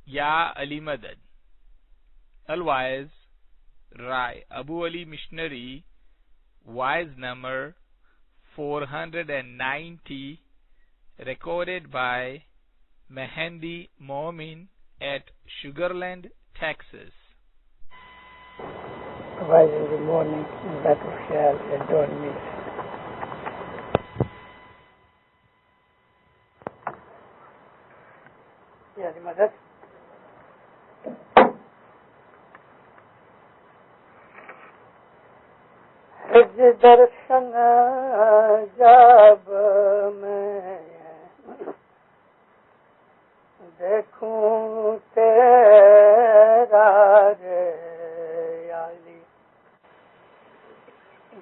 Ya Ali Madad. Otherwise, Rai Abu Ali Missionary, wise number 490, recorded by Mehendi Momin at Sugarland, Texas. Rise in the morning and that shall adorn me. Ya Ali Madad. درشن جب میں دیکھوں تیرا رے علی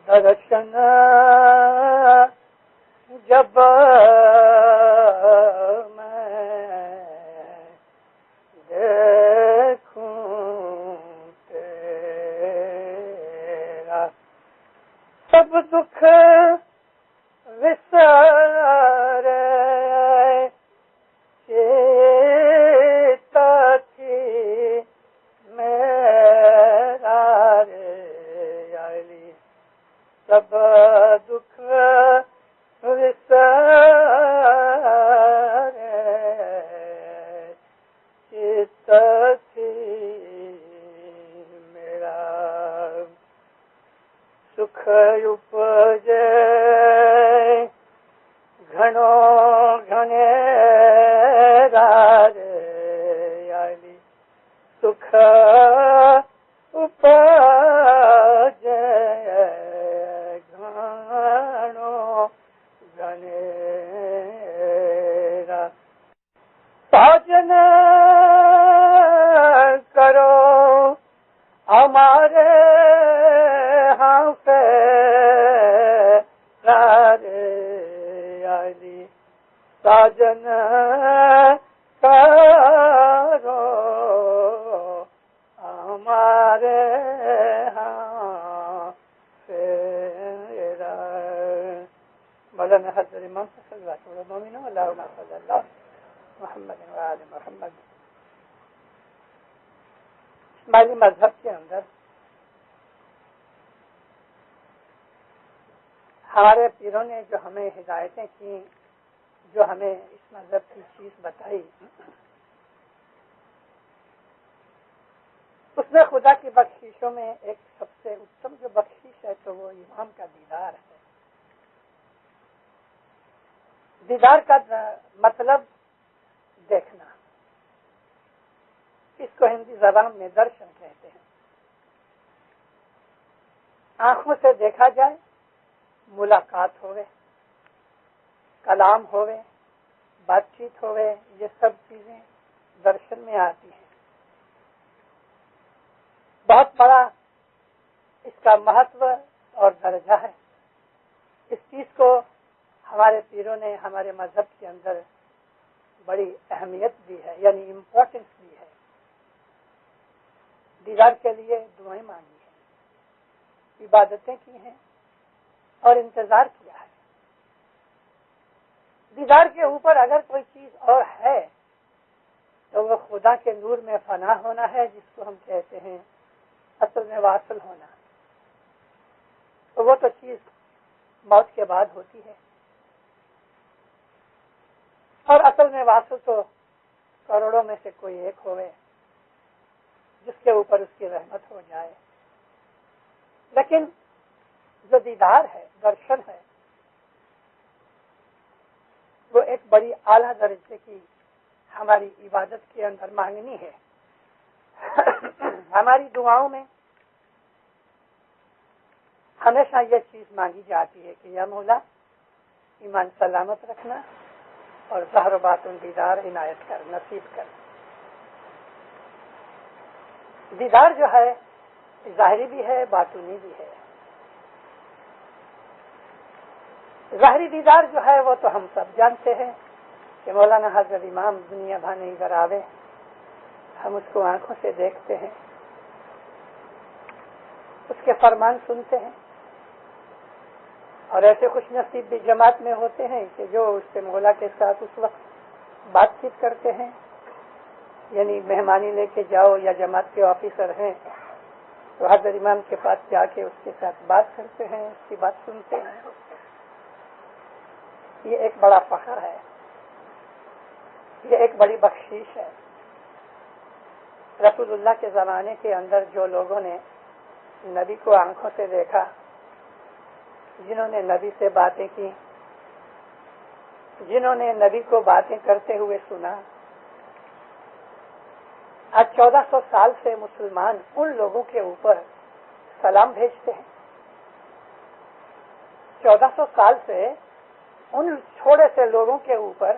درشن جب میں دیکھوں تیرا سب دکھ وسارے چیتا تھی میرا رے علی سب دکھ وسارے چیتا تھی میرا سکھ اپجے گھنو گھنے رے علی سکھ اپجے گھنو گھنے ساجن کرو ہمارے ہاں رے علی ساجن کرو ہمارے ہاں مولانا حضرت امام صلی اللہ علیہ وسلم اللہم صلی اللہ محمد و آل محمد. اسماعیلی مذہب کے اندر ہمارے پیروں نے جو ہمیں ہدایتیں کی، جو ہمیں اس مذہب کی چیز بتائی، اس میں خدا کی بخششوں میں ایک سب سے اتم جو بخشش ہے تو وہ امام کا دیدار ہے. دیدار کا مطلب دیکھنا، اس کو ہندی زبان میں درشن کہتے ہیں. آنکھوں سے دیکھا جائے، ملاقات ہوئے، کلام ہوئے، بات چیت ہوئے، یہ سب چیزیں درشن میں آتی ہیں. بہت بڑا اس کا مہتو اور درجہ ہے. اس چیز کو ہمارے پیروں نے ہمارے مذہب کے اندر بڑی اہمیت دی ہے، یعنی امپورٹنس دی ہے. دیدار کے لیے دعائیں مانگی ہیں، عبادتیں کی ہیں اور انتظار کیا ہے. دیدار کے اوپر اگر کوئی چیز اور ہے تو وہ خدا کے نور میں فنا ہونا ہے، جس کو ہم کہتے ہیں اصل میں واصل ہونا. تو وہ تو چیز موت کے بعد ہوتی ہے، اور اصل میں واصل تو کروڑوں میں سے کوئی ایک ہوئے جس کے اوپر اس کی رحمت ہو جائے. لیکن جو دیدار ہے، درشن ہے، وہ ایک بڑی اعلیٰ درجے کی ہماری عبادت کے اندر مانگنی ہے. ہماری دعاؤں میں ہمیشہ یہ چیز مانگی جاتی ہے کہ یا مولا ایمان سلامت رکھنا اور ظاہر و باطن دیدار عنایت کر، نصیب کر. دیدار جو ہے ظاہری بھی ہے، باطنی بھی ہے. ظاہری دیدار جو ہے وہ تو ہم سب جانتے ہیں کہ مولانا حضرت امام دنیا بھانے ادھر آوے، ہم اس کو آنکھوں سے دیکھتے ہیں، اس کے فرمان سنتے ہیں، اور ایسے خوش نصیب بھی جماعت میں ہوتے ہیں کہ جو اس سے مولا کے ساتھ اس وقت بات چیت کرتے ہیں. یعنی مہمانی لے کے جاؤ یا جماعت کے آفیسر ہیں تو حضرت امام کے پاس جا کے اس کے ساتھ بات کرتے ہیں، اس کی بات سنتے ہیں. یہ ایک بڑا فخر ہے، یہ ایک بڑی بخشش ہے. رسول اللہ کے زمانے کے اندر جو لوگوں نے نبی کو آنکھوں سے دیکھا، جنہوں نے نبی سے باتیں کی، جنہوں نے نبی کو باتیں کرتے ہوئے سنا، آج 1400 سال سے مسلمان ان لوگوں کے اوپر سلام بھیجتے ہیں. 1400 سال سے ان چھوڑے سے لوگوں کے اوپر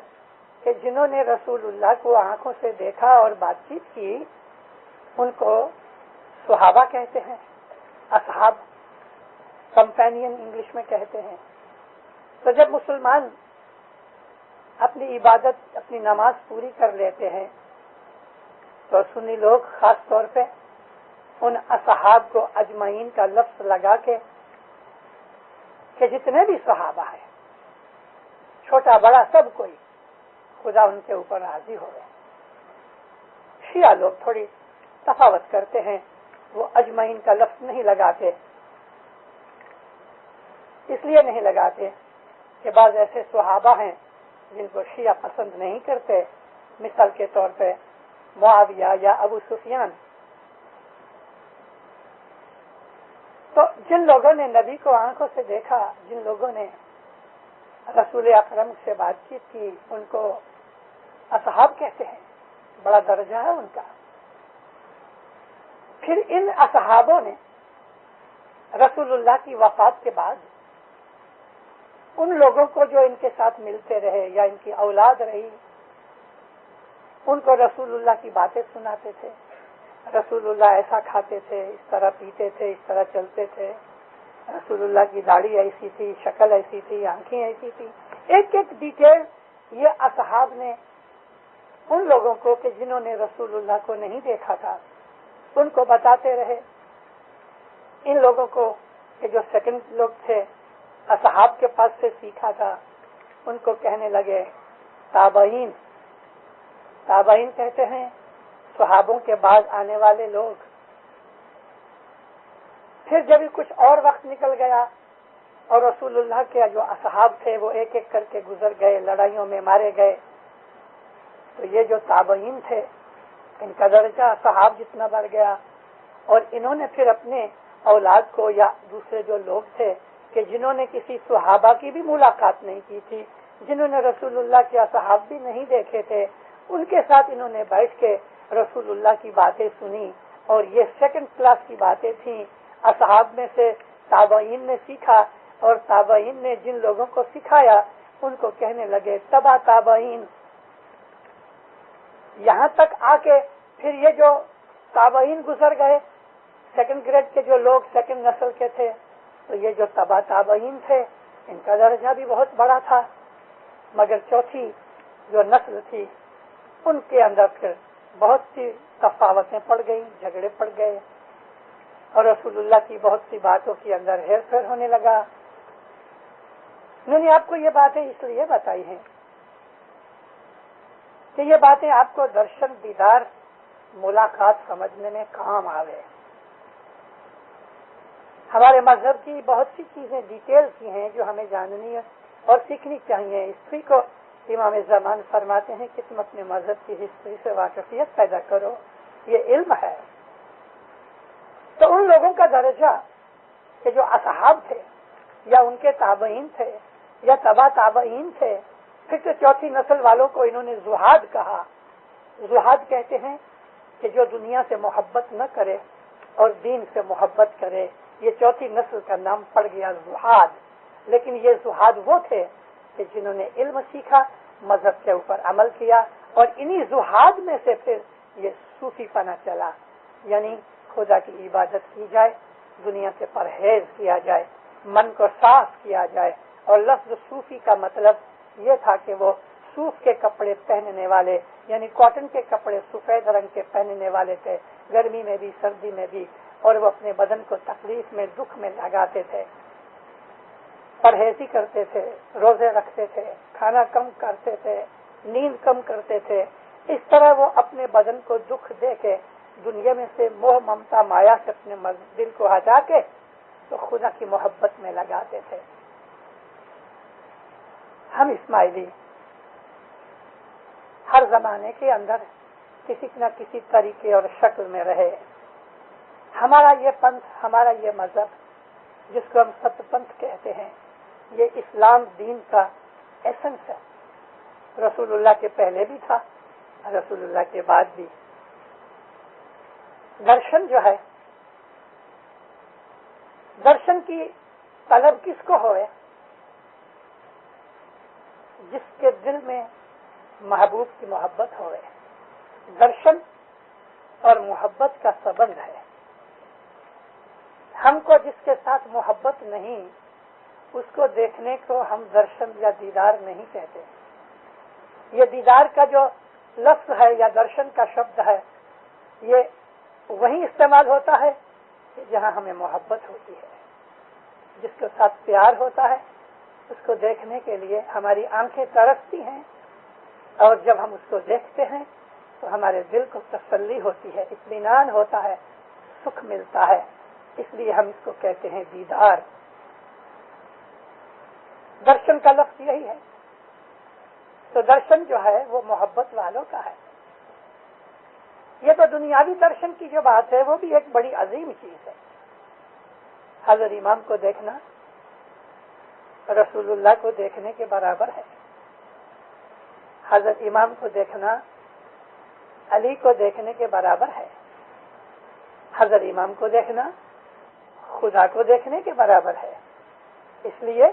کہ جنہوں نے رسول اللہ کو آنکھوں سے دیکھا اور بات چیت کی، ان کو صحابہ کہتے ہیں، اصحاب، کمپینین انگلش میں کہتے ہیں. تو جب مسلمان اپنی عبادت، اپنی نماز پوری کر لیتے ہیں تو سنی لوگ خاص طور پہ ان اصحاب کو اجمعین کا لفظ لگا کے کہ جتنے بھی صحابہ ہیں، چھوٹا بڑا سب کوئی، خدا ان کے اوپر راضی ہو گئے. شیعہ لوگ تھوڑی تفاوت کرتے ہیں، وہ اجمعین کا لفظ نہیں لگاتے. اس لیے نہیں لگاتے کہ بعض ایسے صحابہ ہیں جن کو شیعہ پسند نہیں کرتے، مثال کے طور پہ معاویہ یا ابو سفیان. تو جن لوگوں نے نبی کو آنکھوں سے دیکھا، جن لوگوں نے رسول اکرم سے بات چیت کی، ان کو اصحاب کہتے ہیں. بڑا درجہ ہے ان کا. پھر ان اصحابوں نے رسول اللہ کی وفات کے بعد ان لوگوں کو جو ان کے ساتھ ملتے رہے یا ان کی اولاد رہی، ان کو رسول اللہ کی باتیں سناتے تھے. رسول اللہ ایسا کھاتے تھے، اس طرح پیتے تھے، اس طرح چلتے تھے. رسول اللہ کی داڑھی ایسی تھی، شکل ایسی تھی، آنکھیں ایسی تھی. ایک ایک ڈیٹیل یہ اصحاب نے ان لوگوں کو کہ جنہوں نے رسول اللہ کو نہیں دیکھا تھا ان کو بتاتے رہے. ان لوگوں کو کہ جو سیکنڈ لوگ تھے، اصحاب کے پاس سے سیکھا تھا، ان کو کہنے لگے تابعین. تابعین کہتے ہیں صحابوں کے بعد آنے والے لوگ. پھر جب کچھ اور وقت نکل گیا اور رسول اللہ کے جو اصحاب تھے وہ ایک ایک کر کے گزر گئے، لڑائیوں میں مارے گئے، تو یہ جو تابعین تھے ان کا درجہ صحاب جتنا بڑھ گیا. اور انہوں نے پھر اپنے اولاد کو یا دوسرے جو لوگ تھے کہ جنہوں نے کسی صحابہ کی بھی ملاقات نہیں کی تھی، جنہوں نے رسول اللہ کے اصحاب بھی نہیں دیکھے تھے، ان کے ساتھ انہوں نے بیٹھ کے رسول اللہ کی باتیں سنی. اور یہ سیکنڈ کلاس کی باتیں تھیں. اصحاب میں سے تابعین نے سیکھا اور تابعین نے جن لوگوں کو سکھایا ان کو کہنے لگے تبع تابعین. یہاں تک آ کے پھر یہ جو تابعین گزر گئے، سیکنڈ گریڈ کے جو لوگ سیکنڈ نسل کے تھے، تو یہ جو تبع تابعین تھے ان کا درجہ بھی بہت بڑا تھا. مگر چوتھی جو نسل تھی ان کے اندر پھر بہت سی تفاوتیں پڑ گئیں، جھگڑے پڑ گئے اور رسول اللہ کی بہت سی باتوں کے اندر ہیر پھیر ہونے لگا. میں نے آپ کو یہ باتیں اس لیے بتائی ہیں کہ یہ باتیں آپ کو درشن، دیدار، ملاقات سمجھنے میں کام آوے. ہمارے مذہب کی بہت سی چیزیں ڈیٹیل کی ہیں جو ہمیں جاننی ہے اور سیکھنی چاہیے. ہسٹری کو امام زمان فرماتے ہیں کہ تم اپنے مذہب کی ہسٹری سے واقفیت پیدا کرو، یہ علم ہے. تو ان لوگوں کا درجہ کہ جو اصحاب تھے یا ان کے تابعین تھے یا تبع تابعین تھے، پھر تو چوتھی نسل والوں کو انہوں نے زہاد کہا. زہاد کہتے ہیں کہ جو دنیا سے محبت نہ کرے اور دین سے محبت کرے. یہ چوتھی نسل کا نام پڑ گیا زہاد. لیکن یہ زہاد وہ تھے کہ جنہوں نے علم سیکھا، مذہب کے اوپر عمل کیا، اور انہی زہاد میں سے پھر یہ صوفی پنا چلا. یعنی خدا کی عبادت کی جائے، دنیا سے پرہیز کیا جائے، من کو صاف کیا جائے. اور لفظ صوفی کا مطلب یہ تھا کہ وہ صوف کے کپڑے پہننے والے، یعنی کاٹن کے کپڑے سفید رنگ کے پہننے والے تھے، گرمی میں بھی سردی میں بھی. اور وہ اپنے بدن کو تکلیف میں، دکھ میں لگاتے تھے، پرہیزی کرتے تھے، روزے رکھتے تھے، کھانا کم کرتے تھے، نیند کم کرتے تھے. اس طرح وہ اپنے بدن کو دکھ دے کے دنیا میں سے موہ ممتا مایا سے اپنے دل کو ہٹا کے تو خدا کی محبت میں لگاتے تھے. ہم اسماعیلی ہر زمانے کے اندر کسی نہ کسی طریقے اور شکل میں رہے. ہمارا یہ پنتھ، ہمارا یہ مذہب جس کو ہم ست پنتھ کہتے ہیں، یہ اسلام دین کا ایسنس ہے. رسول اللہ کے پہلے بھی تھا، رسول اللہ کے بعد بھی. درشن جو ہے، درشن کی طلب کس کو ہوئے؟ جس کے دل میں محبوب کی محبت ہوئے. درشن اور محبت کا سبند ہے. ہم کو جس کے ساتھ محبت نہیں، اس کو دیکھنے کو ہم درشن یا دیدار نہیں کہتے. یہ دیدار کا جو لفظ ہے یا درشن کا شبد ہے، یہ وہی استعمال ہوتا ہے کہ جہاں ہمیں محبت ہوتی ہے. جس کے ساتھ پیار ہوتا ہے اس کو دیکھنے کے لیے ہماری آنکھیں ترستی ہیں، اور جب ہم اس کو دیکھتے ہیں تو ہمارے دل کو تسلی ہوتی ہے، اطمینان ہوتا ہے، سکھ ملتا ہے. اس لیے ہم اس کو کہتے ہیں دیدار. درشن کا لفظ یہی ہے. تو درشن جو ہے وہ محبت والوں کا ہے. یہ تو دنیاوی درشن کی جو بات ہے وہ بھی ایک بڑی عظیم چیز ہے. حضرت امام کو دیکھنا رسول اللہ کو دیکھنے کے برابر ہے. حضرت امام کو دیکھنا علی کو دیکھنے کے برابر ہے. حضرت امام کو دیکھنا خدا کو دیکھنے کے برابر ہے. اس لیے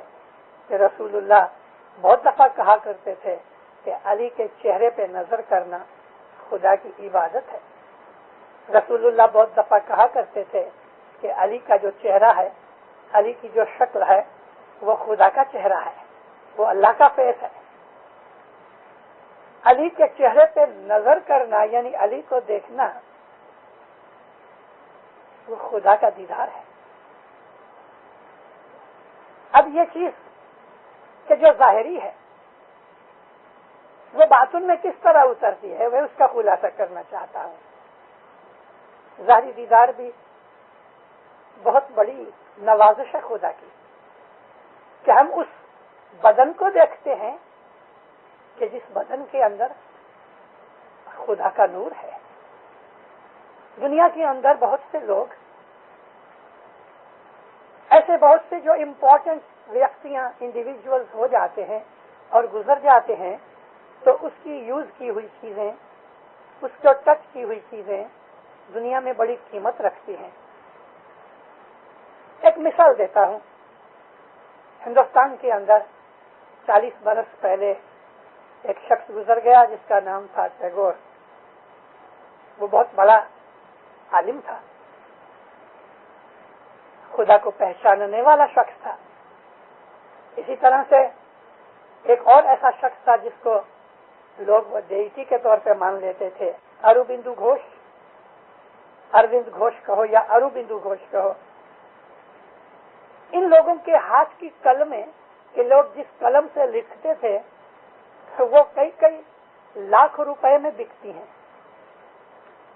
کہ رسول اللہ بہت دفعہ کہا کرتے تھے کہ علی کے چہرے پہ نظر کرنا خدا کی عبادت ہے. رسول اللہ بہت دفعہ کہا کرتے تھے کہ علی کا جو چہرہ ہے، علی کی جو شکل ہے، وہ خدا کا چہرہ ہے، وہ اللہ کا فیس ہے. علی کے چہرے پہ نظر کرنا یعنی علی کو دیکھنا وہ خدا کا دیدار ہے. اب یہ چیز کہ جو ظاہری ہے وہ باطن میں کس طرح اترتی ہے، میں اس کا خلاصہ کرنا چاہتا ہوں. ظاہری دیدار بھی بہت بڑی نوازش ہے خدا کی کہ ہم اس بدن کو دیکھتے ہیں کہ جس بدن کے اندر خدا کا نور ہے. دنیا کے اندر بہت سے لوگ ایسے بہت سے جو امپورٹنٹ ویکتیاں انڈیویجولز ہو جاتے ہیں اور گزر جاتے ہیں تو اس کی یوز کی ہوئی چیزیں، اس کو ٹچ کی ہوئی چیزیں دنیا میں بڑی قیمت رکھتی ہیں. ایک مثال دیتا ہوں. ہندوستان کے اندر 40 برس پہلے ایک شخص گزر گیا جس کا نام تھا ٹیگور. وہ بہت بڑا عالم تھا، خدا کو پہچاننے والا شخص تھا. اسی طرح سے ایک اور ایسا شخص تھا جس کو لوگ وہ ڈیٹی کے طور پہ مان لیتے تھے، اروبندو گھوش. اروند گھوش کہو یا اروبندو گھوش کہو. ان لوگوں کے ہاتھ کی قلمیں کہ لوگ جس قلم سے لکھتے تھے وہ کئی لاکھ روپے میں بکتی ہیں.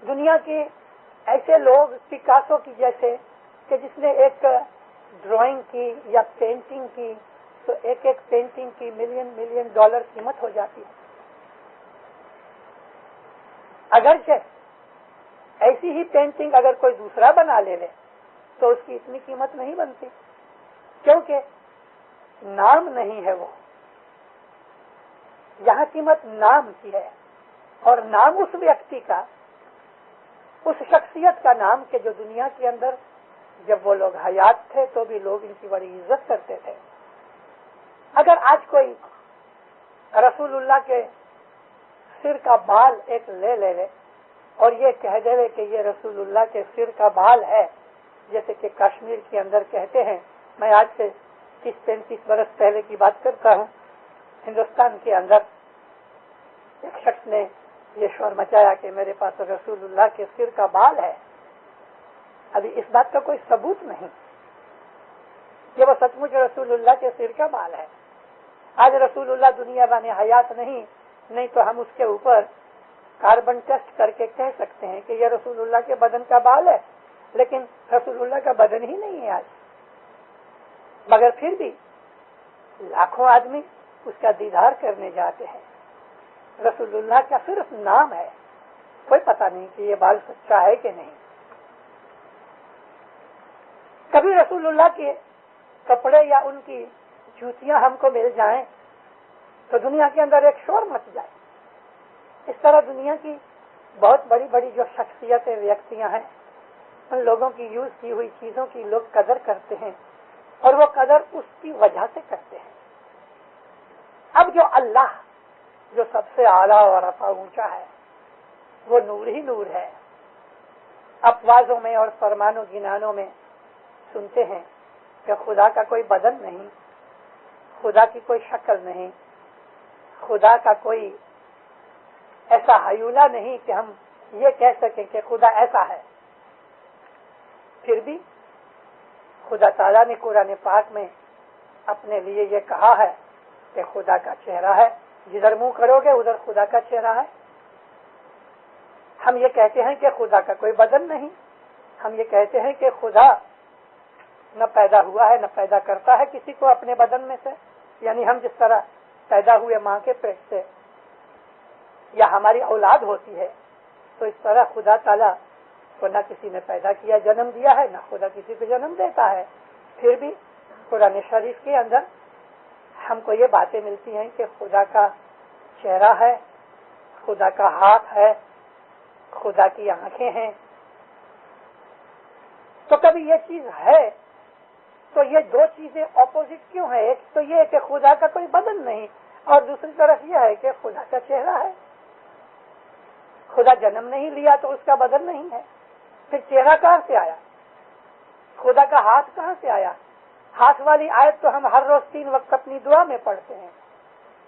دنیا کے ایسے لوگ پیکاسو کی جیسے کہ جس نے ایک ڈرائنگ کی یا پینٹنگ کی تو ایک پینٹنگ کی ملین ڈالر قیمت ہو جاتی ہے. اگرچہ ایسی ہی پینٹنگ اگر کوئی دوسرا بنا لے تو اس کی اتنی قیمت نہیں بنتی، کیونکہ نام نہیں ہے. وہ یہاں قیمت نام کی ہے، اور نام اس ویکتی کا، اس شخصیت کا نام کہ جو دنیا کے اندر جب وہ لوگ حیات تھے تو بھی لوگ ان کی بڑی عزت کرتے تھے. اگر آج کوئی رسول اللہ کے سر کا بال ایک لے اور یہ کہہ دے کہ یہ رسول اللہ کے سر کا بال ہے، جیسے کہ کشمیر کے اندر کہتے ہیں. میں آج سے 30-35 برس پہلے کی بات کرتا ہوں. ہندوستان کے اندر ایک شخص نے یہ شور مچایا کہ میرے پاس رسول اللہ کے سر کا بال ہے. ابھی اس بات کا کوئی ثبوت نہیں کہ وہ سچ مچ رسول اللہ کے سر کا بال ہے. آج رسول اللہ دنیا بانے حیات نہیں تو ہم اس کے اوپر کاربن ٹیسٹ کر کے کہہ سکتے ہیں کہ یہ رسول اللہ کے بدن کا بال ہے، لیکن رسول اللہ کا بدن ہی نہیں ہے آج. مگر پھر بھی لاکھوں آدمی اس کا دیدار کرنے جاتے ہیں. رسول اللہ کا صرف نام ہے، کوئی پتہ نہیں کہ یہ بال سچا ہے کہ نہیں. کبھی رسول اللہ کے کپڑے یا ان کی جوتیاں ہم کو مل جائیں تو دنیا کے اندر ایک شور مچ جائے. اس طرح دنیا کی بہت بڑی بڑی جو شخصیتیں ویکتیاں ہیں، ان لوگوں کی یوز کی ہوئی چیزوں کی لوگ قدر کرتے ہیں، اور وہ قدر اس کی وجہ سے کرتے ہیں. اب جو اللہ جو سب سے اعلیٰ اور رفع اونچا ہے، وہ نور ہی نور ہے. افواہوں میں اور فرمان و گنانوں میں سنتے ہیں کہ خدا کا کوئی بدن نہیں، خدا کی کوئی شکل نہیں، خدا کا کوئی ایسا حیولہ نہیں کہ ہم یہ کہہ سکیں کہ خدا ایسا ہے. پھر بھی خدا تعالیٰ نے قرآن پاک میں اپنے لیے یہ کہا ہے کہ خدا کا چہرہ ہے، جدھر منہ کرو گے ادھر خدا کا چہرہ ہے. ہم یہ کہتے ہیں کہ خدا کا کوئی بدن نہیں، ہم یہ کہتے ہیں کہ خدا نہ پیدا ہوا ہے نہ پیدا کرتا ہے کسی کو اپنے بدن میں سے. یعنی ہم جس طرح پیدا ہوئے ماں کے پیٹ سے یا ہماری اولاد ہوتی ہے، تو اس طرح خدا تعالیٰ کو نہ کسی نے پیدا کیا جنم دیا ہے، نہ خدا کسی کو جنم دیتا ہے. پھر بھی قرآن شریف کے اندر ہم کو یہ باتیں ملتی ہیں کہ خدا کا چہرہ ہے، خدا کا ہاتھ ہے، خدا کی آنکھیں ہیں. تو کبھی یہ چیز ہے تو یہ دو چیزیں اپوزٹ کیوں ہیں؟ ایک تو یہ کہ خدا کا کوئی بدن نہیں، اور دوسری طرف یہ ہے کہ خدا کا چہرہ ہے. خدا جنم نہیں لیا تو اس کا بدن نہیں ہے، پھر چہرہ کہاں سے آیا؟ خدا کا ہاتھ کہاں سے آیا؟ ہاتھ والی آیت تو ہم ہر روز 3 وقت اپنی دعا میں پڑھتے ہیں،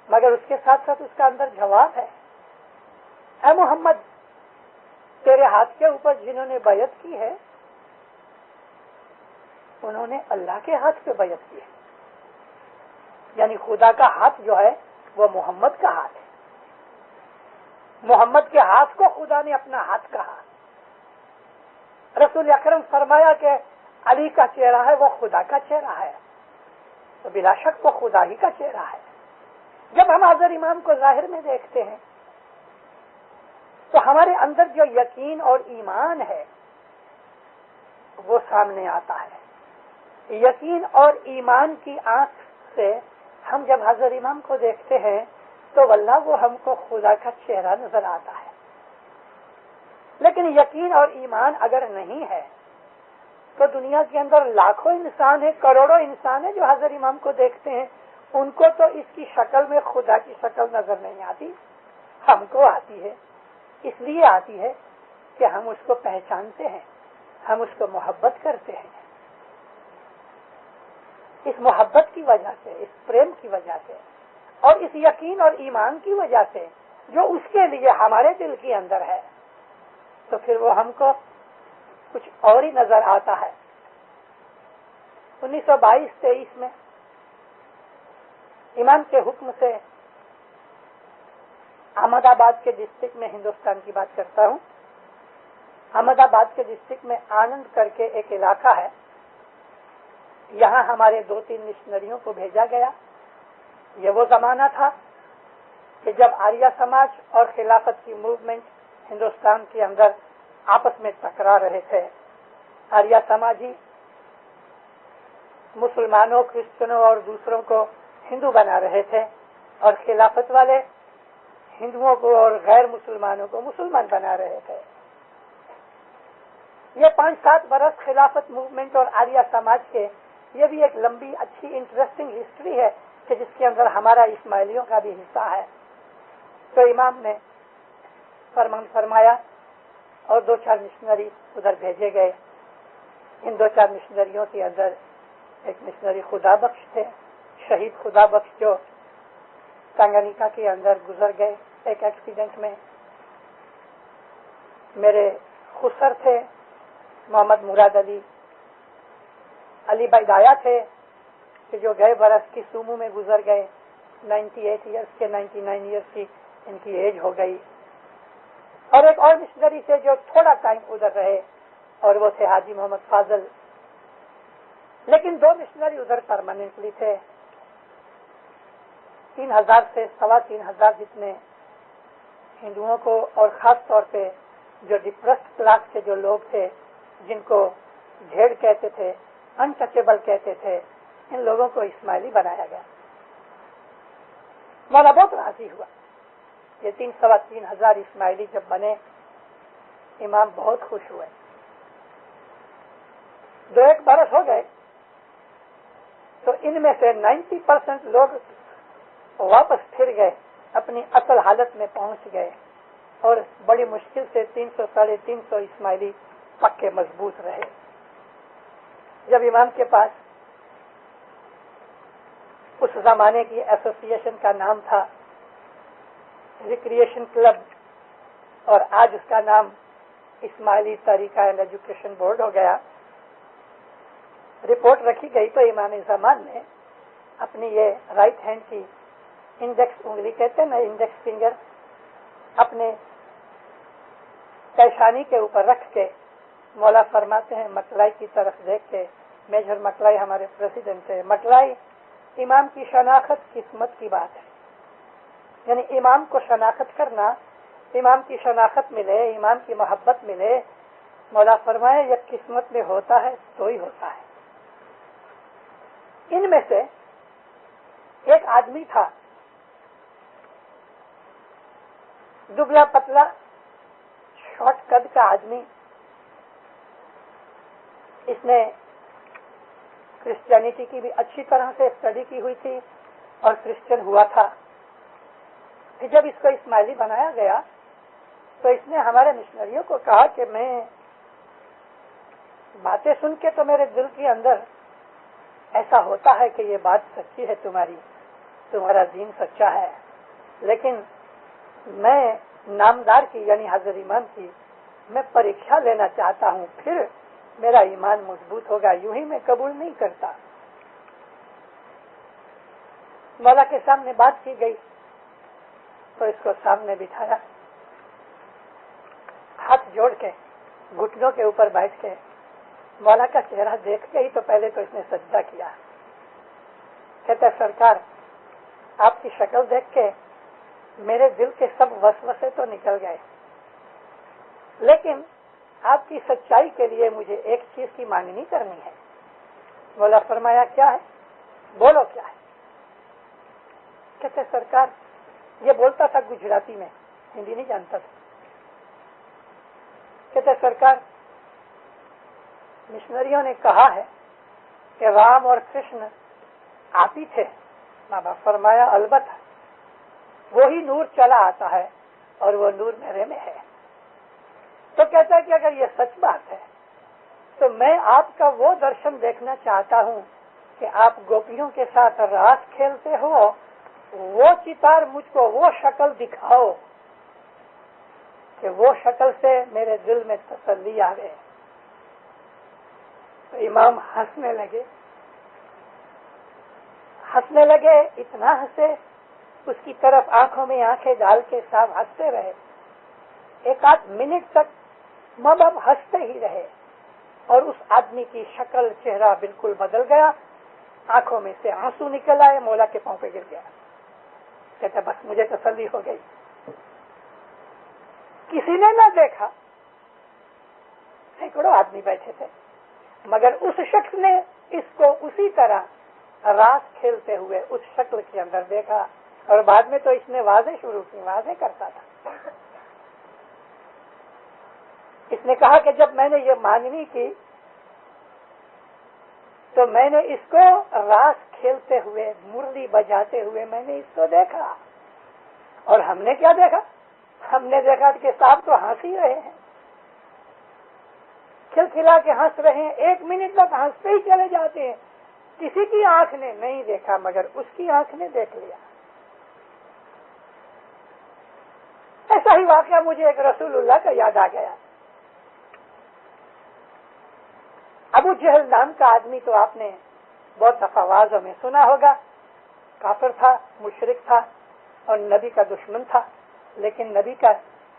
مگر اس کے ساتھ ساتھ اس کا اندر جواب ہے. اے محمد، تیرے ہاتھ کے اوپر جنہوں نے بیعت کی ہے انہوں نے اللہ کے ہاتھ پہ بیعت کی ہے. یعنی خدا کا ہاتھ جو ہے وہ محمد کا ہاتھ ہے. محمد کے ہاتھ کو خدا نے اپنا ہاتھ کہا. رسول اکرم فرمایا کہ علی کا چہرہ ہے وہ خدا کا چہرہ ہے، تو بلا شک وہ خدا ہی کا چہرہ ہے. جب ہم حضرت امام کو ظاہر میں دیکھتے ہیں تو ہمارے اندر جو یقین اور ایمان ہے وہ سامنے آتا ہے. یقین اور ایمان کی آنکھ سے ہم جب حضرت امام کو دیکھتے ہیں تو واللہ وہ ہم کو خدا کا چہرہ نظر آتا ہے. لیکن یقین اور ایمان اگر نہیں ہے تو دنیا کے اندر لاکھوں انسان ہیں، کروڑوں انسان ہیں جو حضرت امام کو دیکھتے ہیں، ان کو تو اس کی شکل میں خدا کی شکل نظر نہیں آتی. ہم کو آتی ہے، اس لیے آتی ہے کہ ہم اس کو پہچانتے ہیں، ہم اس کو محبت کرتے ہیں. اس محبت کی وجہ سے، اس پریم کی وجہ سے اور اس یقین اور ایمان کی وجہ سے جو اس کے لیے ہمارے دل کے اندر ہے، تو پھر وہ ہم کو کچھ اور ہی نظر آتا ہے. 1922-23 میں امام کے حکم سے احمد آباد کے ڈسٹرکٹ میں، ہندوستان کی بات کرتا ہوں، احمد آباد کے ڈسٹرکٹ میں آنند کر کے ایک علاقہ ہے، یہاں ہمارے 2-3 مشنریوں کو بھیجا گیا. یہ وہ زمانہ تھا کہ جب آریہ سماج اور خلافت کی موومنٹ ہندوستان کے اندر آپس میں ٹکرا رہے تھے. آریہ سماجی مسلمانوں، کرسچنوں اور دوسروں کو ہندو بنا رہے تھے، اور خلافت والے ہندوؤں کو اور غیر مسلمانوں کو مسلمان بنا رہے تھے. یہ 5-7 برس خلافت موومنٹ اور آریہ سماج کے، یہ بھی ایک لمبی اچھی انٹرسٹنگ ہسٹری ہے کہ جس کے اندر ہمارا اسماعیلیوں کا بھی حصہ ہے. تو امام نے فرمان فرمایا اور 2-4 مشنری ادھر بھیجے گئے. ان 2-4 مشنریوں کے اندر ایک مشنری خدا بخش تھے، شہید خدا بخش، جو تنگانیکا کے اندر گزر گئے ایک ایکسیڈنٹ میں. میرے خسر تھے محمد مراد علی بیدایا تھے کہ جو گئے برس کی سومو میں گزر گئے. 98 ایئرس کے 99 ایئرس کی ان کی ایج ہو گئی. اور ایک اور مشنری تھے جو تھوڑا ٹائم ادھر رہے اور وہ تھے حاجی محمد فاضل. لیکن 2 مشنری ادھر پرماننٹلی تھے. 3000 سے 3500 جتنے ہندوؤں کو اور خاص طور پہ جو ڈپریسڈ کلاس کے جو لوگ تھے جن کو جھیڑ کہتے تھے, انٹچیبل کہتے تھے, ان لوگوں کو اسماعیلی بنایا گیا. مولا بہت راضی ہوا. یہ 3-3,500 اسماعیلی جب بنے امام بہت خوش ہوئے. 2-1 برس ہو گئے تو ان میں سے 90% لوگ واپس پھر گئے, اپنی اصل حالت میں پہنچ گئے اور بڑی مشکل سے 300-350 اسماعیلی پکے مضبوط رہے. جب امام کے پاس اس زمانے کی ایسوسی ایشن کا نام تھا ریکریشن کلب اور آج اس کا نام اسماعیلی طریقہ اینڈ ایجوکیشن بورڈ ہو گیا, رپورٹ رکھی گئی تو امام زمان نے اپنی یہ رائٹ ہینڈ کی انڈیکس انگلی کہتے ہیں نا, انڈیکس فنگر, اپنے پیشانی کے اوپر رکھ کے مولا فرماتے ہیں مکلائی کی طرف دیکھ کے, میجر مکلائی ہمارے پریزیڈنٹ ہے, مکلائی امام کی شناخت قسمت کی بات ہے. یعنی امام کو شناخت کرنا, امام کی شناخت ملے, امام کی محبت ملے, مولا فرمائے یہ قسمت میں ہوتا ہے تو ہی ہوتا ہے. ان میں سے ایک آدمی تھا دبلا پتلا شارٹ قد کا آدمی. اس نے کرسچینٹی کی بھی اچھی طرح سے اسٹڈی کی ہوئی تھی اور کرسچن ہوا تھا. پھر جب اس کو اسماعیلی بنایا گیا تو اس نے ہمارے مشنریوں کو کہا کہ میں باتیں سن کے تو میرے دل کے اندر ایسا ہوتا ہے کہ یہ بات سچی ہے, تمہارا دین سچا ہے, لیکن میں نامدار کی یعنی حضرت امام کی میں پریکشا لینا چاہتا ہوں, پھر میرا ایمان مضبوط ہوگا, یوں ہی میں قبول نہیں کرتا. مولا کے سامنے بات کی گئی تو اس کو سامنے بٹھایا, ہاتھ جوڑ کے گھٹنوں کے اوپر بیٹھ کے مولا کا چہرہ دیکھ کے ہی تو پہلے تو اس نے سجدہ کیا. کہتا سرکار آپ کی شکل دیکھ کے میرے دل کے سب وسوسے تو نکل گئے, لیکن آپ کی سچائی کے لیے مجھے ایک چیز کی مانگنی کرنی ہے. مولا فرمایا کیا ہے, بولو کیا ہے. کہتے سرکار, یہ بولتا تھا گجراتی میں, ہندی نہیں جانتا تھا. کہتے سرکار مشنریوں نے کہا ہے کہ رام اور کرشن آپ ہی تھے. بابا فرمایا البتہ وہی نور چلا آتا ہے اور وہ نور میرے میں ہے. تو کہتا ہے کہ اگر یہ سچ بات ہے تو میں آپ کا وہ درشن دیکھنا چاہتا ہوں کہ آپ گوپیوں کے ساتھ راس کھیلتے ہو, وہ چتار مجھ کو وہ شکل دکھاؤ کہ وہ شکل سے میرے دل میں تسلی آ گئے. تو امام ہنسنے لگے, اتنا ہنسے اس کی طرف آنکھوں میں آنکھیں ڈال کے صاحب ہنستے رہے. 1-8 منٹ تک ماں باپ ہنستے ہی رہے اور اس آدمی کی شکل چہرہ بالکل بدل گیا, آنکھوں میں سے آنسو نکل آئے, مولا کے پاؤں پہ گر گیا. کہتا بس مجھے تسلی ہو گئی. کسی نے نہ دیکھا, سینکڑوں آدمی بیٹھے تھے, مگر اس شخص نے اس کو اسی طرح راس کھیلتے ہوئے اس شکل کے اندر دیکھا, اور بعد میں تو اس نے واضح شروع کی, واضح کرتا تھا. اس نے کہا کہ جب میں نے یہ مانگنی کی تو میں نے اس کو راس کھیلتے ہوئے, مرلی بجاتے ہوئے میں نے اس کو دیکھا. اور ہم نے کیا دیکھا, ہم نے دیکھا کہ صاحب تو ہنس ہی رہے ہیں, کھلکھلا کے ہنس رہے ہیں, 1 منٹ تک ہنستے ہی چلے جاتے ہیں. کسی کی آنکھ نے نہیں دیکھا مگر اس کی آنکھ نے دیکھ لیا. ایسا ہی واقعہ مجھے ایک رسول اللہ کا یاد آ گیا. ابو جہل نام کا آدمی تو آپ نے بہت دفعہ واضح میں سنا ہوگا, کافر تھا, مشرک تھا اور نبی کا دشمن تھا, لیکن نبی کا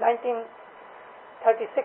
1936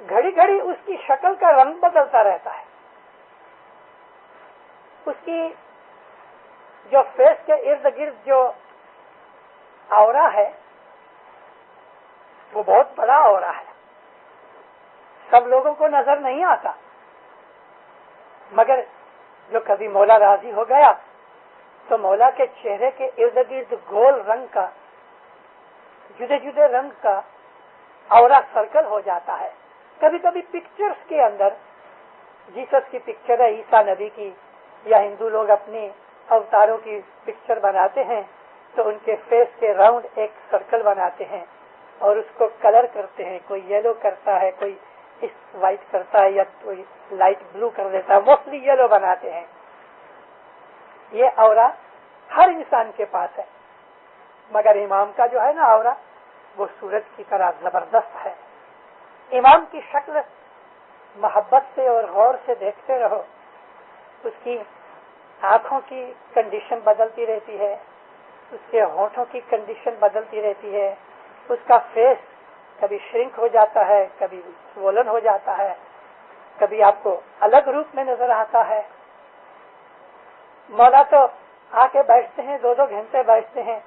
گھڑی گھڑی اس کی شکل کا رنگ بدلتا رہتا ہے. اس کی جو فیس کے ارد گرد جو آورا ہے وہ بہت بڑا آورا ہے. سب لوگوں کو نظر نہیں آتا، مگر جو کبھی مولا راضی ہو گیا تو مولا کے چہرے کے ارد گرد گول رنگ کا، جدے جدے رنگ کا آورا سرکل ہو جاتا ہے. کبھی کبھی پکچرز کے اندر جیسس کی پکچر ہے، عیسیٰ نبی کی، یا ہندو لوگ اپنی اوتاروں کی پکچر بناتے ہیں تو ان کے فیس کے راؤنڈ ایک سرکل بناتے ہیں اور اس کو کلر کرتے ہیں. کوئی یلو کرتا ہے، کوئی وائٹ کرتا ہے، یا کوئی لائٹ بلو کر دیتا ہے، موسٹلی یلو بناتے ہیں. یہ آورا ہر انسان کے پاس ہے، مگر امام کا جو ہے نا آورا وہ سورج کی طرح زبردست ہے. امام کی شکل محبت سے اور غور سے دیکھتے رہو. اس کی آنکھوں کی کنڈیشن بدلتی رہتی ہے، اس کے ہونٹوں کی کنڈیشن بدلتی رہتی ہے. اس کا فیس کبھی شرنک ہو جاتا ہے، کبھی سوولن ہو جاتا ہے، کبھی آپ کو الگ روپ میں نظر آتا ہے. مولا تو آ کے بیٹھتے ہیں، 2 گھنٹے بیٹھتے ہیں،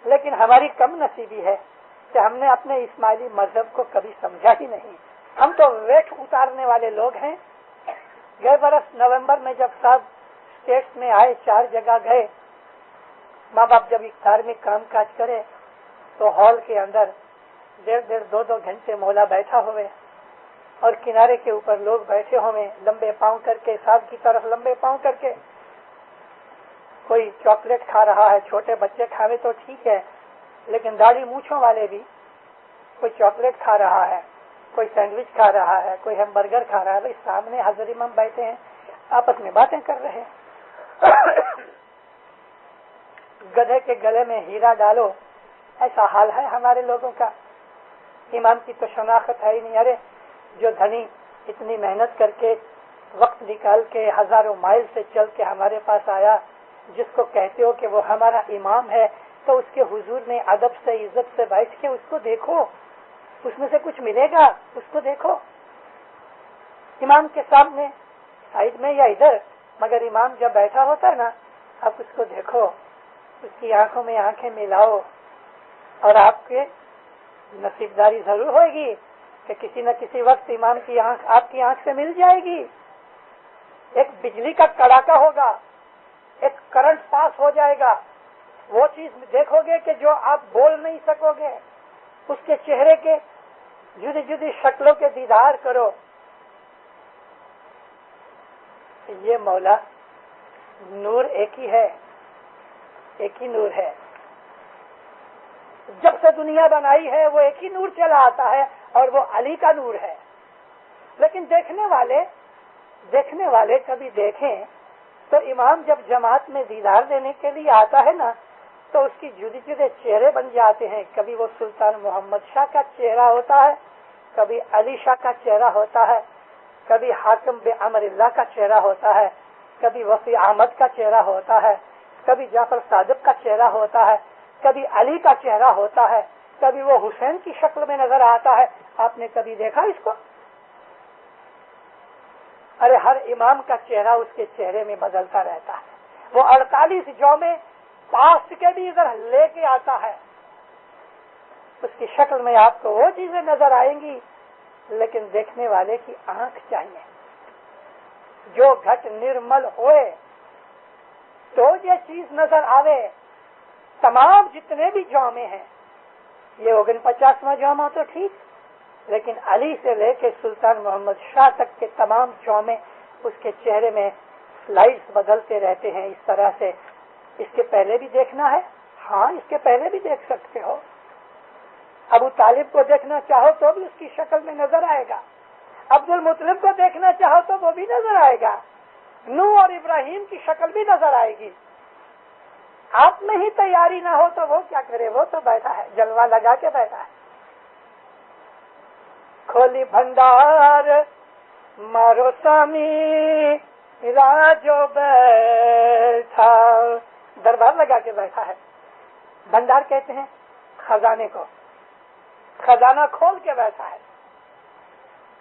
لیکن ہماری کم نصیبی ہے کہ ہم نے اپنے اسماعیلی مذہب کو کبھی سمجھا ہی نہیں. ہم تو ویٹ اتارنے والے لوگ ہیں. گئے برس نومبر میں جب صاحب اسٹیٹس میں آئے، 4 جگہ گئے. ماں باپ جب افطار میں کام کاج کرے تو ہال کے اندر 1.5 2 گھنٹے مولا بیٹھا ہوئے اور کنارے کے اوپر لوگ بیٹھے ہوئے لمبے پاؤں کر کے، صاحب کی طرف لمبے پاؤں کر کے. کوئی چاکلیٹ کھا رہا ہے، چھوٹے بچے کھاوے تو ٹھیک ہے، لیکن داڑھی مونچھوں والے بھی کوئی چاکلیٹ کھا رہا ہے، کوئی سینڈوچ کھا رہا ہے، کوئی ہیمبرگر برگر کھا رہا ہے. بھائی سامنے حضرت امام بیٹھے ہیں، آپس میں باتیں کر رہے ہیں. گدھے کے گلے میں ہیرا ڈالو، ایسا حال ہے ہمارے لوگوں کا. امام کی تو شناخت ہے ہی نہیں. ارے جو دھنی اتنی محنت کر کے وقت نکال کے ہزاروں مائل سے چل کے ہمارے پاس آیا، جس کو کہتے ہو کہ وہ ہمارا امام ہے، تو اس کے حضور میں ادب سے عزت سے بیٹھ کے اس کو دیکھو، اس میں سے کچھ ملے گا. اس کو دیکھو امام کے سامنے سائڈ میں یا ادھر، مگر امام جب بیٹھا ہوتا ہے نا، آپ اس کو دیکھو، اس کی آنکھوں میں آنکھیں ملاؤ اور آپ کے نصیبداری ضرور ہوئے گی کہ کسی نہ کسی وقت امام کی آنکھ آپ کی آنکھ سے مل جائے گی. ایک بجلی کا کڑاکا ہوگا، ایک کرنٹ پاس ہو جائے گا. وہ چیز دیکھو گے کہ جو آپ بول نہیں سکو گے. اس کے چہرے کے جدی جدی شکلوں کے دیدار کرو. یہ مولا نور ایک ہی ہے، ایک ہی نور ہے. جب سے دنیا بنائی ہے وہ ایک ہی نور چلا آتا ہے اور وہ علی کا نور ہے. لیکن دیکھنے والے کبھی دیکھیں تو امام جب جماعت میں دیدار دینے کے لیے آتا ہے نا، تو اس کی جدے جدے چہرے بن جاتے ہیں. کبھی وہ سلطان محمد شاہ کا چہرہ ہوتا ہے، کبھی علی شاہ کا چہرہ ہوتا ہے، کبھی حاکم بن امر اللہ کا چہرہ ہوتا ہے، کبھی وفی احمد کا چہرہ ہوتا ہے، کبھی جعفر صادق کا چہرہ ہوتا ہے، کبھی علی کا چہرہ ہوتا ہے، کبھی وہ حسین کی شکل میں نظر آتا ہے. آپ نے کبھی دیکھا اس کو؟ ارے ہر امام کا چہرہ اس کے چہرے میں بدلتا رہتا ہے. وہ 48 جومیں پاسٹ کے بھی ادھر لے کے آتا ہے. اس کی شکل میں آپ کو وہ چیزیں نظر آئیں گی، لیکن دیکھنے والے کی آنکھ چاہیے. جو گھٹ نرمل ہوئے تو یہ چیز نظر آوے. تمام جتنے بھی جومے ہیں، یہ 49واں جومہ تو ٹھیک، لیکن علی سے لے کے سلطان محمد شاہ تک کے تمام جومے اس کے چہرے میں سلائڈز بدلتے رہتے ہیں اس طرح سے. اس کے پہلے بھی دیکھنا ہے؟ ہاں، اس کے پہلے بھی دیکھ سکتے ہو. ابو طالب کو دیکھنا چاہو تو بھی اس کی شکل میں نظر آئے گا. عبد المطلب کو دیکھنا چاہو تو وہ بھی نظر آئے گا. نوح اور ابراہیم کی شکل بھی نظر آئے گی. آپ میں ہی تیاری نہ ہو تو وہ کیا کرے؟ وہ تو بیٹھا ہے، جلوہ لگا کے بیٹھا ہے. کھولی بھنڈار مارو سامی راجو بیٹھا، دربار لگا کے بیٹھا ہے. بھنڈار کہتے ہیں خزانے کو، خزانہ کھول کے بیٹھا ہے.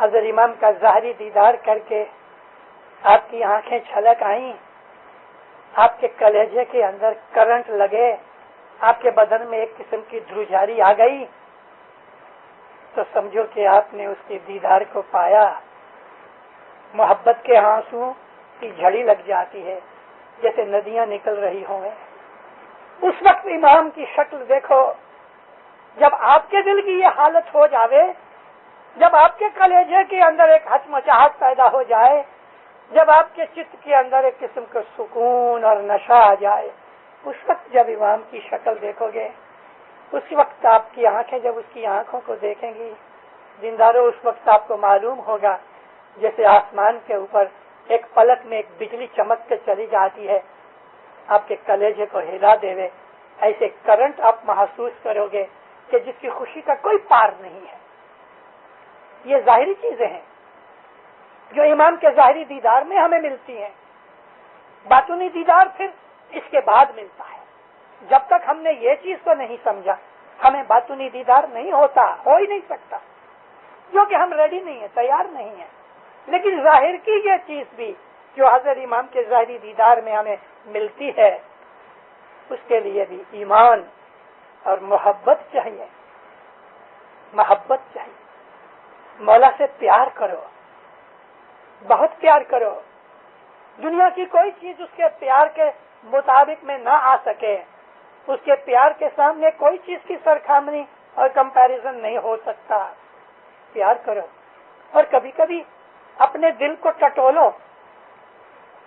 حضرت امام کا ظاہری دیدار کر کے آپ کی آنکھیں چھلک آئیں، آپ کے کلیجے کے اندر کرنٹ لگے، آپ کے بدن میں ایک قسم کی دھروجاری آ گئی، تو سمجھو کہ آپ نے اس کے دیدار کو پایا۔ محبت کے آنسو کی جھڑی لگ جاتی ہے جیسے ندیاں نکل رہی ہوں۔ اس وقت امام کی شکل دیکھو، جب آپ کے دل کی یہ حالت ہو جاوے، جب آپ کے کلیجے کے اندر ایک ہچمچاہٹ پیدا ہو جائے، جب آپ کے چت کے اندر ایک قسم کا سکون اور نشہ آ جائے، اس وقت جب امام کی شکل دیکھو گے، اس وقت آپ کی آنکھیں جب اس کی آنکھوں کو دیکھیں گی، دینداروں، اس وقت آپ کو معلوم ہوگا جیسے آسمان کے اوپر ایک پلک میں ایک بجلی چمک کے چلی جاتی ہے، آپ کے کلیجے کو ہلا دے، ایسے کرنٹ آپ محسوس کرو گے کہ جس کی خوشی کا کوئی پار نہیں ہے۔ یہ ظاہری چیزیں ہیں جو امام کے ظاہری دیدار میں ہمیں ملتی ہیں، باطنی دیدار پھر اس کے بعد ملتا ہے۔ جب تک ہم نے یہ چیز کو نہیں سمجھا، ہمیں باطنی دیدار نہیں ہوتا، ہو ہی نہیں سکتا، جو کہ ہم ریڈی نہیں ہیں، تیار نہیں ہیں۔ لیکن ظاہر کی یہ چیز بھی جو حضرت امام کے ظاہری دیدار میں ہمیں ملتی ہے، اس کے لیے بھی ایمان اور محبت چاہیے، محبت چاہیے۔ مولا سے پیار کرو، بہت پیار کرو۔ دنیا کی کوئی چیز اس کے پیار کے مطابق میں نہ آ سکے، اس کے پیار کے سامنے کوئی چیز کی سرخامنی اور کمپیریزن نہیں ہو سکتا۔ پیار کرو، اور کبھی کبھی اپنے دل کو ٹٹولو۔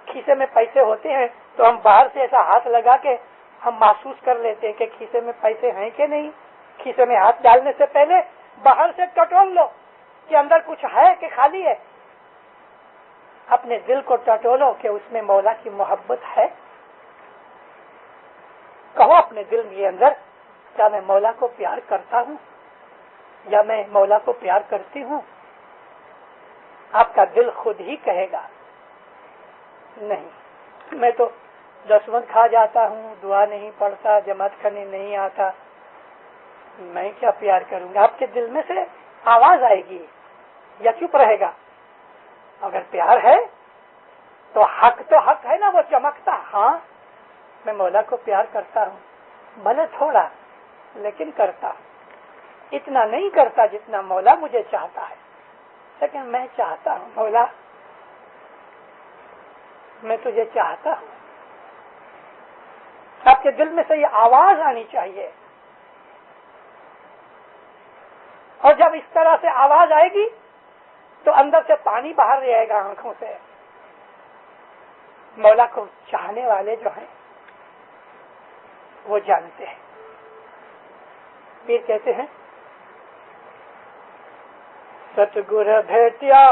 کھیسے میں پیسے ہوتے ہیں تو ہم باہر سے ایسا ہاتھ لگا کے ہم محسوس کر لیتے ہیں کہ کھیسے میں پیسے ہیں کہ نہیں۔ کھیسے میں ہاتھ ڈالنے سے پہلے باہر سے ٹٹول لو کہ اندر کچھ ہے کہ خالی ہے۔ اپنے دل کو ٹٹولو کہ اس میں مولا کی محبت ہے۔ کہو اپنے دل کے اندر، کیا میں مولا کو پیار کرتا ہوں یا میں مولا کو پیار کرتی ہوں؟ آپ کا دل خود ہی کہے گا نہیں، میں تو دسمت کھا جاتا ہوں، دعا نہیں پڑھتا، جماعت کرنے نہیں آتا، میں کیا پیار کروں گا؟ آپ کے دل میں سے آواز آئے گی یا چپ رہے گا؟ اگر پیار ہے تو حق ہے نا، وہ چمکتا، ہاں میں مولا کو پیار کرتا ہوں، بھلے تھوڑا لیکن کرتا، اتنا نہیں کرتا جتنا مولا مجھے چاہتا ہے، لیکن میں چاہتا ہوں مولا، میں تجھے چاہتا ہوں۔ آپ کے دل میں سے یہ آواز آنی چاہیے، اور جب اس طرح سے آواز آئے گی تو اندر سے پانی باہر رہے گا آنکھوں سے۔ مولا کو چاہنے والے جو ہیں وہ جانتے ہیں۔ پیر کہتے ہیں ستگر بھیٹیا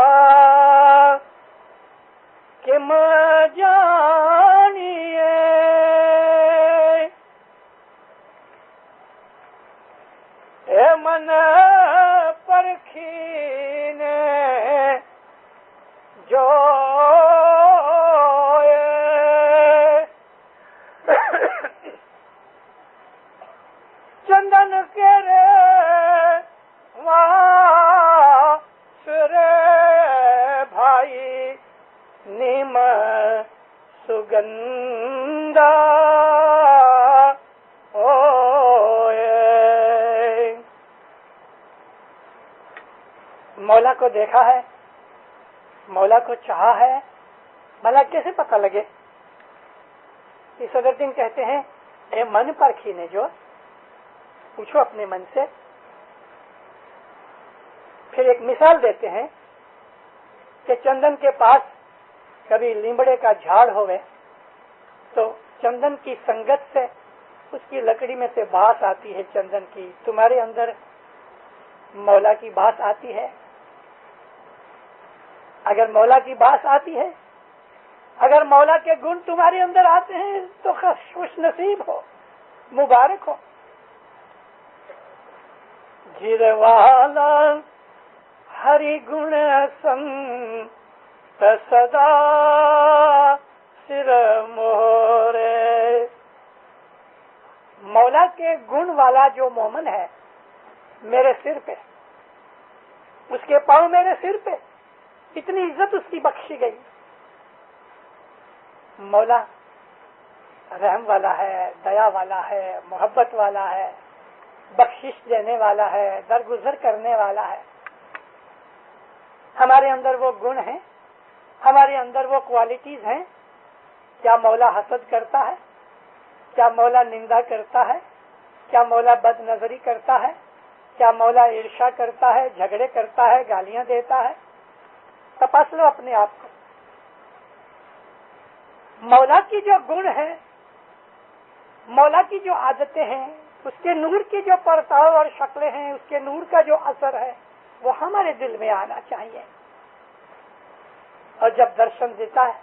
کہ میں جانیے اے من پرکھینے جو چندن کے رے وہاں سرے بھائی نیم سگندہ مولا کو دیکھا ہے، مولا کو چاہا ہے، بھلا کیسے پتہ لگے؟ صدر دین کہتے ہیں اے من پر کھینے جو، پوچھو اپنے من سے۔ پھر ایک مثال دیتے ہیں کہ چندن کے پاس کبھی لیمبڑے کا جھاڑ ہوئے تو چندن کی سنگت سے اس کی لکڑی میں سے بانس آتی ہے چندن کی۔ تمہارے اندر مولا کی بانس آتی ہے؟ اگر مولا کی بانس آتی ہے، اگر مولا کے گن تمہارے اندر آتے ہیں تو خوش نصیب ہو، مبارک ہو۔ گروالا ہری گن سنت سدا سر مورے، مولا کے گن والا جو مومن ہے میرے سر پہ، اس کے پاؤں میرے سر پہ، اتنی عزت اس کی بخشی گئی۔ مولا رحم والا ہے، دیا والا ہے، محبت والا ہے، بخشش دینے والا ہے، درگزر کرنے والا ہے۔ ہمارے اندر وہ گن ہیں، ہمارے اندر وہ کوالٹیز ہیں۔ کیا مولا حسد کرتا ہے؟ کیا مولا نندا کرتا ہے؟ کیا مولا بد نظری کرتا ہے؟ کیا مولا عرشا کرتا ہے، جھگڑے کرتا ہے، گالیاں دیتا ہے؟ تپاس لو اپنے آپ کو۔ مولا کی جو گن ہے، مولا کی جو عادتیں ہیں، اس کے نور کی جو پرتاؤ اور شکلیں ہیں، اس کے نور کا جو اثر ہے، وہ ہمارے دل میں آنا چاہیے۔ اور جب درشن دیتا ہے،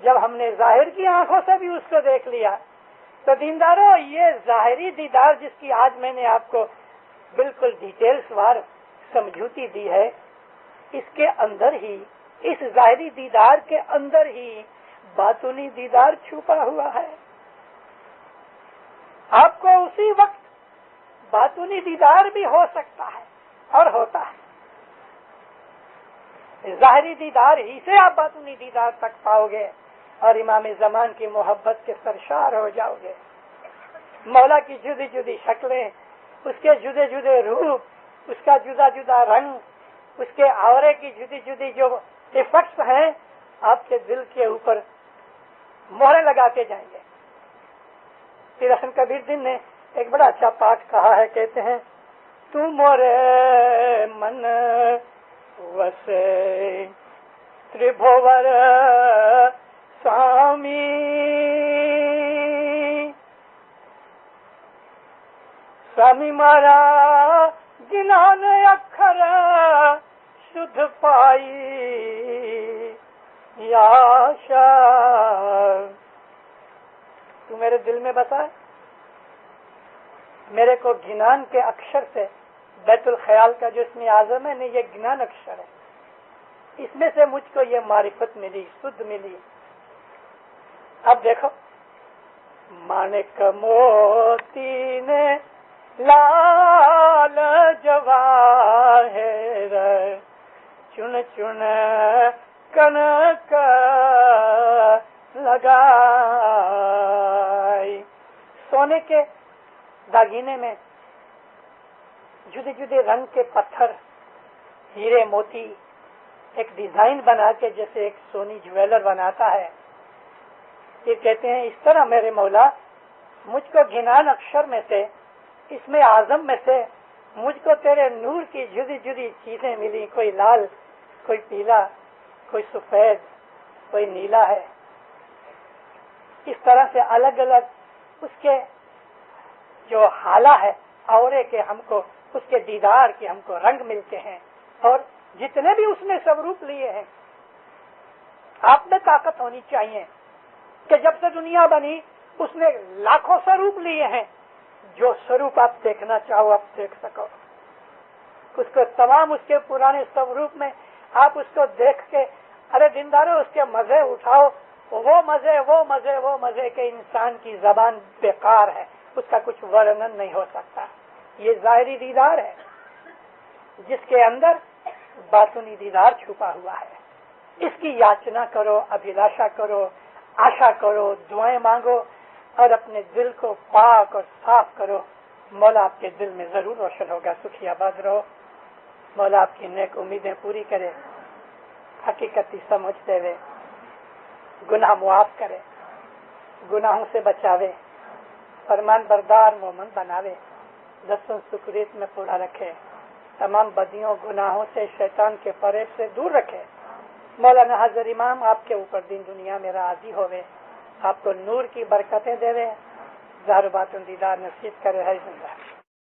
جب ہم نے ظاہر کی آنکھوں سے بھی اس کو دیکھ لیا، تو دینداروں یہ ظاہری دیدار جس کی آج میں نے آپ کو بالکل ڈیٹیلز وار سمجھوتی دی ہے، اس کے اندر ہی، اس ظاہری دیدار کے اندر ہی باطنی دیدار چھپا ہوا ہے۔ آپ کو اسی وقت باطنی دیدار بھی ہو سکتا ہے اور ہوتا ہے۔ ظاہری دیدار ہی سے آپ باطنی دیدار تک پاؤ گے اور امام زمان کی محبت کے سرشار ہو جاؤ گے۔ مولا کی جدی جدی شکلیں، اس کے جدے جدے روپ، اس کا جدا جدا رنگ، اس کے آورے کی جدی جدی جو ایفیکٹس ہیں، آپ کے دل کے اوپر مہرے لگاتے جائیں گے۔ پیر حسن کبیر دین نے ایک بڑا اچھا پاٹ کہا ہے، کہتے ہیں تو مورے من وسے تربھور سامی سامی مارا گنان اکھر شدھ پائی یا شاہ۔ تو میرے دل میں بتا، میرے کو گنان کے اکشر سے، بیت الخیال کا جو اسم اعظم ہے نا، یہ گنان اکشر ہے، اس میں سے مجھ کو یہ معرفت ملی، سدھ ملی۔ اب دیکھو، مانک موتی نے لال جواہر چن چن کنک لگائی۔ سونے کے داگینے میں جدے جدے رنگ کے پتھر، ہیرے موتی، ایک ڈیزائن بنا کے جیسے ایک سونی جویلر بناتا ہے، یہ کہتے ہیں اس طرح میرے مولا مجھ کو گنان اکشر میں سے، اس میں اعظم میں سے مجھ کو تیرے نور کی جدی جدی چیزیں ملی، کوئی لال، کوئی پیلا، کوئی سفید، کوئی نیلا ہے۔ اس طرح سے الگ الگ اس کے جو حالہ ہے اورے کے، ہم کو اس کے دیدار کے ہم کو رنگ ملتے ہیں۔ اور جتنے بھی اس نے سوروپ لیے ہیں، آپ میں طاقت ہونی چاہیے کہ جب سے دنیا بنی اس نے لاکھوں سوروپ لیے ہیں، جو سوروپ آپ دیکھنا چاہو آپ دیکھ سکو۔ اس کو تمام اس کے پرانے سوروپ میں آپ اس کو دیکھ کے ارے دیندارو اس کے مزے اٹھاؤ، وہ مزے کہ انسان کی زبان بیکار ہے، اس کا کچھ ورنن نہیں ہو سکتا۔ یہ ظاہری دیدار ہے جس کے اندر باطنی دیدار چھپا ہوا ہے۔ اس کی یاچنا کرو، ابھیلاشا کرو، آشا کرو، دعائیں مانگو اور اپنے دل کو پاک اور صاف کرو۔ مولا آپ کے دل میں ضرور روشن ہوگا۔ سکھی آباد رہو۔ مولا آپ کی نیک امیدیں پوری کرے، حقیقتی سمجھتے ہوئے گناہ معاف کرے، گناہوں سے بچاوے، فرمان بردار مومن بناوے، دسن سکریت میں پورا رکھے، تمام بدیوں گناہوں سے، شیطان کے فریب سے دور رکھے۔ مولانا حضر امام آپ کے اوپر دین دنیا میں راضی ہوئے، آپ کو نور کی برکتیں دے، ظاہر باطن دیدار نصیب کرے ہے زندہ۔